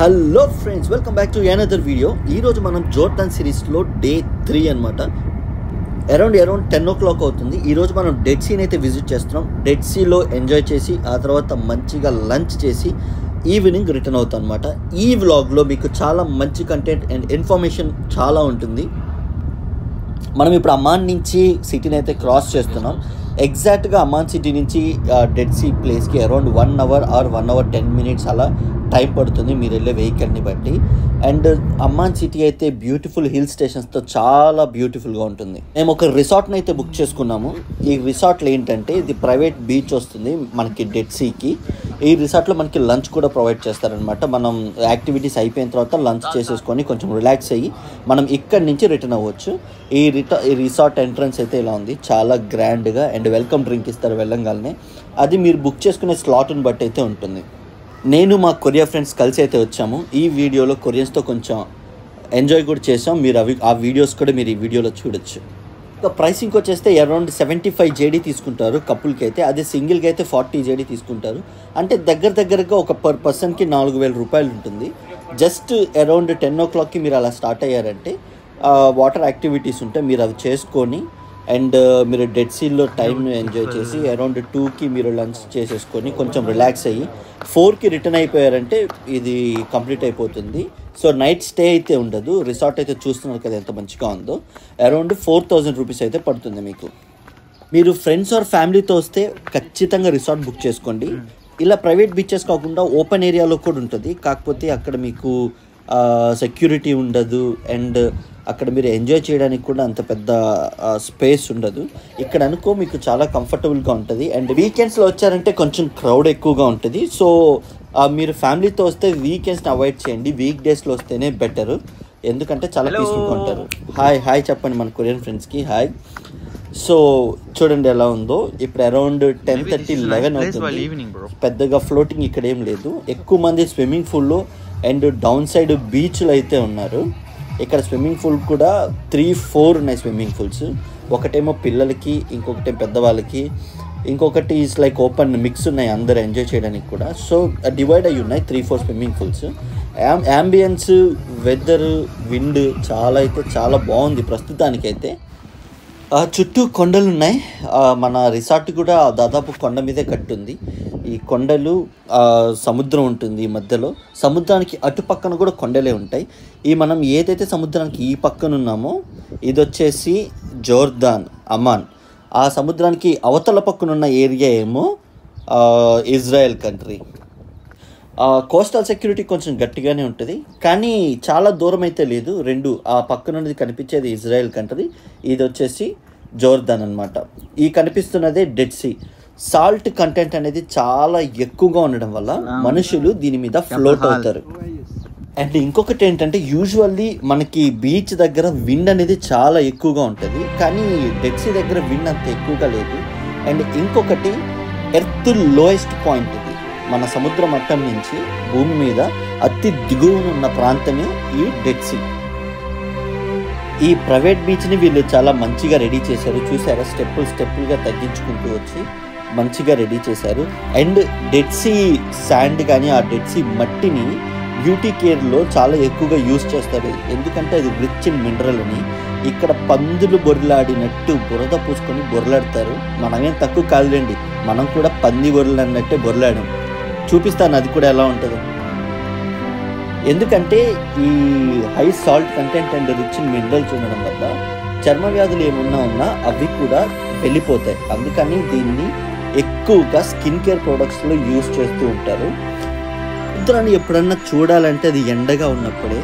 Hello friends, welcome back to another video. ఈరోజు మనం Jordan సిరీస్లో డే 3 అనమాట. అరౌండ్ 10 o'clock అవుతుంది. ఈరోజు మనం డెడ్ సీని అయితే విజిట్ చేస్తున్నాం. డెడ్ సీలో ఎంజాయ్ చేసి ఆ తర్వాత మంచిగా లంచ్ చేసి ఈవినింగ్ రిటర్న్ అవుతాం అనమాట. ఈ వ్లాగ్లో మీకు చాలా మంచి కంటెంట్ అండ్ ఇన్ఫర్మేషన్ చాలా ఉంటుంది. మనం ఇప్పుడు అమ్మాన్ నుంచి సిటీని అయితే క్రాస్ చేస్తున్నాం. ఎగ్జాక్ట్గా అమ్మాన్ సిటీ నుంచి డెడ్ సీ ప్లేస్కి around 1 hour or 1 hour 10 minutes అలా టైం పడుతుంది మీరు వెళ్ళే వెహికల్ని బట్టి. అండ్ అమ్మాన్ సిటీ అయితే బ్యూటిఫుల్ హిల్ స్టేషన్స్తో చాలా బ్యూటిఫుల్గా ఉంటుంది. మేము ఒక రిసార్ట్ని అయితే బుక్ చేసుకున్నాము. ఈ రిసార్ట్లో ఏంటంటే ఇది ప్రైవేట్ బీచ్ వస్తుంది మనకి డెడ్ సీకి. ఈ రిసార్ట్లో మనకి లంచ్ కూడా ప్రొవైడ్ చేస్తారనమాట. మనం యాక్టివిటీస్ అయిపోయిన తర్వాత లంచ్ చేసేసుకొని కొంచెం రిలాక్స్ అయ్యి మనం ఇక్కడి నుంచి రిటర్న్ అవ్వచ్చు. ఈ రిసార్ట్ ఎంట్రన్స్ అయితే ఇలా ఉంది, చాలా గ్రాండ్గా. అండ్ వెల్కమ్ డ్రింక్ ఇస్తారు వెళ్ళంగానే. అది మీరు బుక్ చేసుకునే స్లాట్ని బట్టి అయితే ఉంటుంది. నేను మా కొరియా ఫ్రెండ్స్ కలిసి అయితే వచ్చాము. ఈ వీడియోలో కొరియన్స్తో కొంచెం ఎంజాయ్ కూడా చేసాం. మీరు ఆ వీడియోస్ కూడా మీరు ఈ వీడియోలో చూడొచ్చు. ఇంకా ప్రైసింగ్కి వచ్చేస్తే అరౌండ్ 75 JD తీసుకుంటారు కపుల్కి అయితే. అదే సింగిల్కి అయితే 40 JD తీసుకుంటారు. అంటే దగ్గరగా ఒక పర్ పర్సన్కి 4,000 రూపాయలు ఉంటుంది. జస్ట్ అరౌండ్ 10 o'clockకి మీరు అలా స్టార్ట్ అయ్యారంటే వాటర్ యాక్టివిటీస్ ఉంటాయి, మీరు అవి చేసుకొని అండ్ మీరు డెడ్ సీల్లో టైంని ఎంజాయ్ చేసి అరౌండ్ 2కి మీరు లంచ్ చేసేసుకొని కొంచెం రిలాక్స్ అయ్యి 4కి రిటర్న్ అయిపోయారంటే ఇది కంప్లీట్ అయిపోతుంది. సో నైట్ స్టే అయితే ఉండదు. రిసార్ట్ అయితే చూస్తున్నారు కదా ఎంత మంచిగా ఉందో. అరౌండ్ 4,000 రూపీస్ అయితే పడుతుంది మీకు. మీరు ఫ్రెండ్స్ ఆర్ ఫ్యామిలీతో వస్తే ఖచ్చితంగా రిసార్ట్ బుక్ చేసుకోండి. ఇలా ప్రైవేట్ బీచెస్ కాకుండా ఓపెన్ ఏరియాలో కూడా ఉంటుంది. కాకపోతే అక్కడ మీకు సెక్యూరిటీ ఉండదు అండ్ అక్కడ మీరు ఎంజాయ్ చేయడానికి కూడా అంత పెద్ద స్పేస్ ఉండదు. ఇక్కడ అనుకో మీకు చాలా కంఫర్టబుల్గా ఉంటుంది. అండ్ వీకెండ్స్లో వచ్చారంటే కొంచెం క్రౌడ్ ఎక్కువగా ఉంటుంది. సో మీరు ఫ్యామిలీతో వస్తే వీకెండ్స్ని అవాయిడ్ చేయండి. వీక్ డేస్లో వస్తేనే బెటరు, ఎందుకంటే చాలా పీస్ఫుల్గా ఉంటారు. హాయ్ చెప్పండి మన కొరియన్ ఫ్రెండ్స్కి హాయ్. సో చూడండి ఎలా ఉందో. ఇప్పుడు అరౌండ్ 10:30, 11 అవుతుంది. పెద్దగా ఫ్లోటింగ్ ఇక్కడ ఏం లేదు. ఎక్కువ మంది స్విమ్మింగ్ పూల్లో అండ్ డౌన్ సైడ్ బీచ్లు అయితే ఉన్నారు. ఇక్కడ స్విమ్మింగ్ పూల్ కూడా 3-4 ఉన్నాయి స్విమ్మింగ్ పూల్స్. ఒకటేమో పిల్లలకి, ఇంకొకటి పెద్దవాళ్ళకి, ఇంకొకటి ఈజ్ లైక్ ఓపెన్ మిక్స్ ఉన్నాయి అందరు ఎంజాయ్ చేయడానికి కూడా. సో డివైడ్ అయ్యి ఉన్నాయి 3-4 swimming pools. Ambience, weather, wind చాలా బాగుంది ప్రస్తుతానికైతే. చుట్టూ కొండలు ఉన్నాయి. మన రిసార్ట్ కూడా దాదాపు కొండ మీదే కట్టుంది. ఈ కొండలు సముద్రం ఉంటుంది మధ్యలో. సముద్రానికి అటుపక్కన కూడా కొండలే ఉంటాయి. మనం ఏదైతే సముద్రానికి ఈ పక్కన ఉన్నామో ఇది వచ్చేసి జోర్దాన్, అమాన్. ఆ సముద్రానికి అవతల పక్కన ఉన్న ఏరియా ఏమో ఇజ్రాయెల్ కంట్రీ. కోస్టల్ సెక్యూరిటీ కొంచెం గట్టిగానే ఉంటుంది, కానీ చాలా దూరం అయితే లేదు. ఆ పక్కన ఉన్నది కనిపించేది ఇజ్రాయెల్ కంట్రీ, ఇది వచ్చేసి జోర్దాన్ అనమాట. ఈ కనిపిస్తున్నదే డెడ్ సీ. సాల్ట్ కంటెంట్ అనేది చాలా ఎక్కువగా ఉండడం వల్ల మనుషులు దీని మీద ఫ్లోట్ అవుతారు. అండ్ ఇంకొకటి ఏంటంటే యూజువల్లీ మనకి బీచ్ దగ్గర విండ్ అనేది చాలా ఎక్కువగా ఉంటుంది, కానీ డెడ్ సీ దగ్గర విండ్ అంత ఎక్కువగా లేదు. అండ్ ఇంకొకటి ఎర్త్ లోయెస్ట్ పాయింట్ ఇది. మన సముద్ర మట్టం నుంచి భూమి మీద అతి దిగువన ఉన్న ప్రాంతమే ఈ డెడ్ సీ. ఈ ప్రైవేట్ బీచ్ని వీళ్ళు చాలా మంచిగా రెడీ చేశారు. చూసారా, స్టెప్పులుగా తగ్గించుకుంటూ వచ్చి మంచిగా రెడీ చేశారు. అండ్ డెడ్ సీ శాండ్ కానీ ఆ డెడ్ సీ మట్టిని బ్యూటీ కేర్లో చాలా ఎక్కువగా యూజ్ చేస్తారు. ఎందుకంటే అది రిచ్ ఇన్ మినరల్ అని. ఇక్కడ పందులు బొర్లాడినట్టు బురద పూసుకొని బొర్లాడతారు. మనమేం తక్కువ కాదులేండి, మనం కూడా పంది బొర్రలు అన్నట్టే బొర్లాడాం. చూపిస్తాను అది కూడా ఎలా ఉంటుందో. ఎందుకంటే ఈ high salt content and rich in minerals ఉండడం వల్ల చర్మ వ్యాధులు ఏమున్నా అవి కూడా వెళ్ళిపోతాయి. అందుకని దీన్ని ఎక్కువగా స్కిన్ కేర్ ప్రొడక్ట్స్లో యూజ్ చేస్తూ ఉంటారు. సముద్రాన్ని ఎప్పుడన్నా చూడాలంటే అది ఎండగా ఉన్నప్పుడే.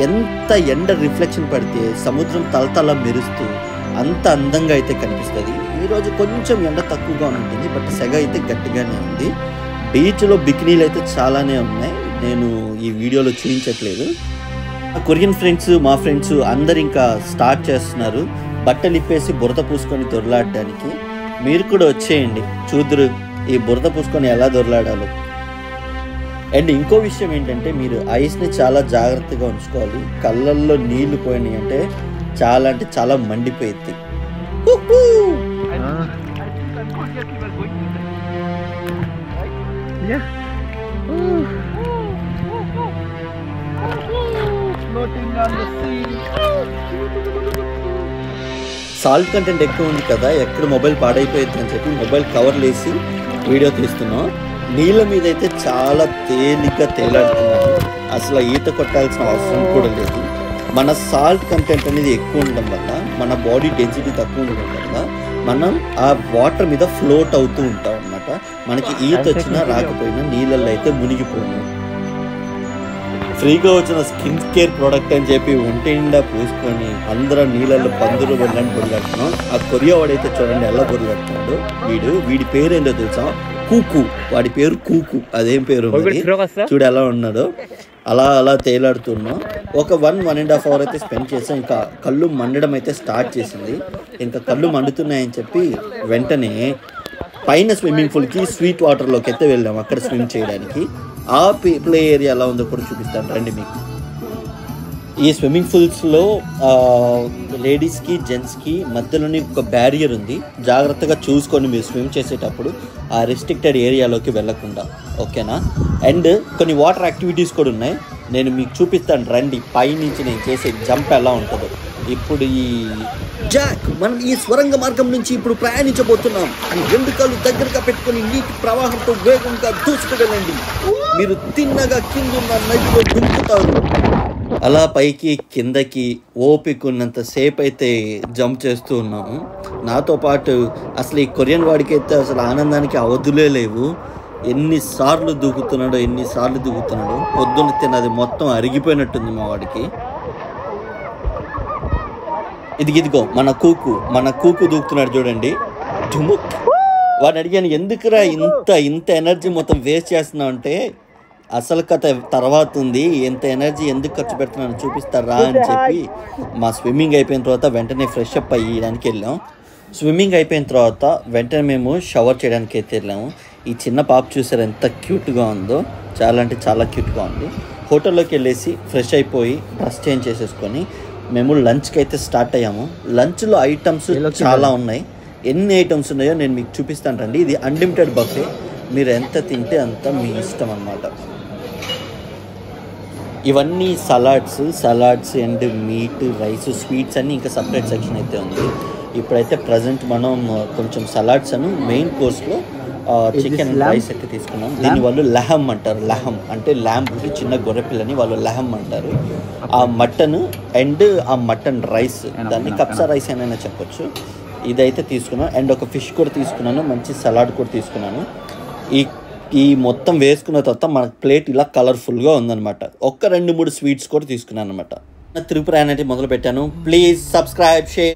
ఎంత ఎండ రిఫ్లెక్షన్ పడితే సముద్రం తలతల మెరుస్తూ అంత అందంగా అయితే కనిపిస్తుంది. ఈరోజు కొంచెం ఎండ తక్కువగా ఉంటుంది, బట్ సెగ అయితే గట్టిగానే ఉంది. బీచ్లో బికినీలు అయితే చాలానే ఉన్నాయి, నేను ఈ వీడియోలో చూపించట్లేదు. కొరియన్ ఫ్రెండ్స్, మా ఫ్రెండ్స్ అందరు ఇంకా స్టార్ట్ చేస్తున్నారు బట్టలు ఇప్పేసి బురద పూసుకొని దొరలాడడానికి. మీరు కూడా వచ్చేయండి, చూద్దరు ఈ బురద పూసుకొని ఎలా దొరలాడాలో. అండ్ ఇంకో విషయం ఏంటంటే మీరు ఐస్ని చాలా జాగ్రత్తగా ఉంచుకోవాలి. కళ్ళల్లో నీళ్లు పోయినాయి అంటే చాలా మండిపోయింది. సాల్ట్ కంటెంట్ ఎక్కువ ఉంది కదా, ఎక్కడ మొబైల్ పాడైపోయింది అని చెప్పి మొబైల్ కవర్లు వేసి వీడియో తీస్తున్నాం. నీళ్ళ మీద అయితే చాలా తేలిగ్గా తేలాడుతున్నాను. అసలు ఈత కొట్టాల్సిన అవసరం కూడా లేదు. మన సాల్ట్ కంటెంట్ అనేది ఎక్కువ ఉండడం వల్ల, మన బాడీ డెన్సిటీ తక్కువ ఉండడం వల్ల మనం ఆ వాటర్ మీద ఫ్లోట్ అవుతూ ఉంటాం అన్నమాట. మనకి ఈత వచ్చినా రాకపోయినా నీళ్ళల్లో అయితే మునిగిపోము. ఫ్రీగా వచ్చిన స్కిన్ కేర్ ప్రోడక్ట్ అని చెప్పి ఒంటి నిండా పూసుకొని అందరం నీళ్ళల్లో పందులు వెళ్ళని బొరులాడుతున్నాం. ఆ కొరియా వాడైతే చూడండి ఎలా బొరులాడుతున్నాడు. వీడి పేరు ఏంటో తెలుసా? కూకు. వాడి పేరు కూకు. అదేం పేరు చూడు ఎలా ఉన్నాడో. అలా తేలాడుతున్నాం. ఒక 1.5 hour అయితే స్పెండ్ చేసాం. ఇంకా కళ్ళు మండడం అయితే స్టార్ట్ చేసింది. ఇంకా కళ్ళు మండుతున్నాయని చెప్పి వెంటనే పైన స్విమ్మింగ్ పూల్కి స్వీట్ వాటర్లోకి అయితే వెళ్ళాము. అక్కడ స్విమ్ చేయడానికి. ఆ ప్లే ఏరియా ఎలా ఉందో కూడా చూపిస్తాను రండి మీకు. ఈ స్విమ్మింగ్ పూల్స్లో లేడీస్కి జెంట్స్కి మధ్యలోని ఒక బ్యారియర్ ఉంది. జాగ్రత్తగా చూసుకొని మీరు స్విమ్ చేసేటప్పుడు ఆ రెస్ట్రిక్టెడ్ ఏరియాలోకి వెళ్ళకుండా, ఓకేనా? అండ్ కొన్ని వాటర్ యాక్టివిటీస్ కూడా ఉన్నాయి. నేను మీకు చూపిస్తాను రండి. పైనుంచి నేను చేసే జంప్ ఎలా ఉంటుందో. ఇప్పుడు మనం ఈ స్వరంగ మార్గం నుంచి ఇప్పుడు ప్రయాణించబోతున్నాం. ఈ 2 కాళ్ళు దగ్గరగా పెట్టుకొని నీటి ప్రవాహంతో వేగంగా దూసుకు వెళ్ళండి. మీరు తిన్నగా కిందున్న నదిలో దుంకుతారు. అలా పైకి కిందకి ఓపికన్నంత సేపు అయితే జంప్ చేస్తూ ఉన్నాము. నాతో పాటు అసలు ఈ కొరియన్ వాడికి అయితే అసలు ఆనందానికి అవధులే లేవు. ఎన్నిసార్లు దూకుతున్నాడో. పొద్దున్న తిన్నది మొత్తం అరిగిపోయినట్టుంది మా వాడికి. ఇదిగో మన కూకు దూకుతున్నాడు చూడండి. ఢుముక్. వాడిని అడిగాను, ఎందుకురా ఇంత ఎనర్జీ మొత్తం వేస్ట్ చేస్తున్నావు అంటే, అసలు కథ తర్వాత ఉంది, ఎంత ఎనర్జీ ఎందుకు ఖర్చు పెడుతున్నాను చూపిస్తారా అని చెప్పి మా స్విమ్మింగ్ అయిపోయిన తర్వాత వెంటనే ఫ్రెష్ అప్ అయ్యడానికి వెళ్ళాం. స్విమ్మింగ్ అయిపోయిన తర్వాత వెంటనే మేము షవర్ చేయడానికి అయితే వెళ్ళాము. ఈ చిన్న పాప చూసారు ఎంత క్యూట్గా ఉందో. చాలా అంటే చాలా క్యూట్గా ఉంది. హోటల్లోకి వెళ్ళేసి ఫ్రెష్ అయిపోయి డ్రెస్ చేంజ్ చేసేసుకొని మేము లంచ్కి అయితే స్టార్ట్ అయ్యాము. లంచ్లో ఐటమ్స్ చాలా ఉన్నాయి. ఎన్ని ఐటమ్స్ ఉన్నాయో నేను మీకు చూపిస్తాను రండి. ఇది అన్లిమిటెడ్ బఫే. మీరు ఎంత తింటే అంత మీ ఇష్టం అన్నమాట. ఇవన్నీ salads and meet, rice, sweets అన్నీ ఇంకా సపరేట్ సెక్షన్ అయితే ఉంది. ఇప్పుడైతే ప్రజెంట్ మనం కొంచెం సలాడ్స్ అను మెయిన్ కోర్స్లో చికెన్ రైస్ అయితే తీసుకున్నాం. దీన్ని వాళ్ళు లహమ్ అంటారు. లహమ్ అంటే ల్యాంబ్, చిన్న గొర్రెపిల్లని వాళ్ళు లహమ్ అంటారు. ఆ మటన్ అండ్ ఆ మటన్ రైస్, దాన్ని కప్సా రైస్ అయినా చెప్పొచ్చు. ఇదైతే తీసుకున్నాను. అండ్ ఒక ఫిష్ కూడా తీసుకున్నాను. మంచి సలాడ్ కూడా తీసుకున్నాను. ఈ మొత్తం వేసుకున్న తర్వాత మన ప్లేట్ ఇలా కలర్ఫుల్గా ఉందన్నమాట. 1-2-3 స్వీట్స్ కూడా తీసుకున్నాను అనమాట. తిరుపతి అనేది మొదలు పెట్టాను. Please subscribe, share.